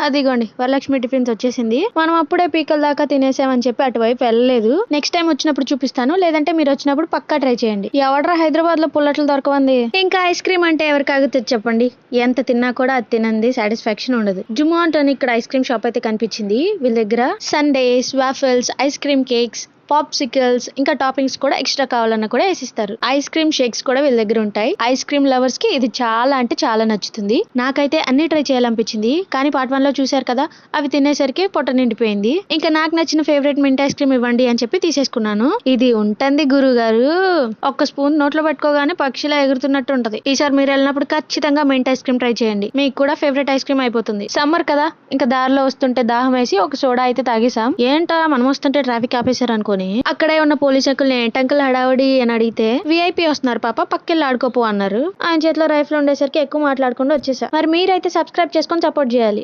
అదిగోండి వరలక్ష్మి టిఫిన్స్ వచ్చేసింది. మనం అప్పుడే పీకల దాకా తినేసామని చెప్పి అటువైపు వెళ్ళలేదు. నెక్స్ట్ టైం వచ్చినప్పుడు చూపిస్తాను, లేదంటే మీరు వచ్చినప్పుడు పక్కా ట్రై చేయండి. ఎవడరా హైదరాబాద్ లో పుల్లట్లు దొరకవంది. ఇంకా ఐస్ క్రీమ్ అంటే ఎవరికి ఆగుతుంది చెప్పండి. ఎంత తిన్నా కూడా అది తినంది సాటిస్ఫాక్షన్ ఉండదు. జుమాంట్ అని ఇక్కడ ఐస్ క్రీమ్ షాప్ అయితే కనిపించింది. వీళ్ళ దగ్గర Sundays, waffles, ice cream cakes, popsicles ఇంకా టాపింగ్స్ కూడా ఎక్స్ట్రా కావాలన్నా కూడా వేసిస్తారు. ఐస్ క్రీమ్ షేక్స్ కూడా వీళ్ళ దగ్గర ఉంటాయి. ఐస్ క్రీమ్ లవర్స్ కి ఇది చాలా అంటే చాలా నచ్చుతుంది. నాకైతే అన్ని ట్రై చేయాలనిపించింది, కానీ పార్ట్ 1 లో చూసారు కదా, అవి తినేసరికి పొట్ట నిండిపోయింది. ఇంకా నాకు నచ్చిన ఫేవరెట్ మింట్ ఐస్ క్రీమ్ ఇవ్వండి అని చెప్పి తీసేసుకున్నాను. ఇది ఉంటుంది గురుగారు, ఒక్క స్పూన్ నోట్లో పెట్టుకోగానే పక్షిలా ఎగురుతున్నట్టు ఉంటది. ఈసారి మీరు వెళ్ళినప్పుడు ఖచ్చితంగా మింట్ ఐస్ క్రీమ్ ట్రై చేయండి. మీకు కూడా ఫేవరెట్ ఐస్ క్రీమ్ అయిపోతుంది. సమ్మర్ కదా, ఇంకా దారిలో వస్తుంటే దాహం వేసి ఒక సోడా అయితే తాగేసాం. ఏంటా మనం వస్తుంటే ట్రాఫిక్ ఆపేశారు అనుకోని అక్కడే ఉన్న పోలీస్ అంకుల్ని ఏంటంకుల్ హడావుడి అని అడిగితే, విఐపీ వస్తున్నారు పాప పక్కెళ్ళి ఆడుకోపో అన్నారు. ఆయన చేతిలో రైఫిల్ ఉండేసరికి ఎక్కువ మాట్లాడకుండా వచ్చేసా. మరి మీరైతే సబ్స్క్రైబ్ చేసుకొని సపోర్ట్ చేయాలి.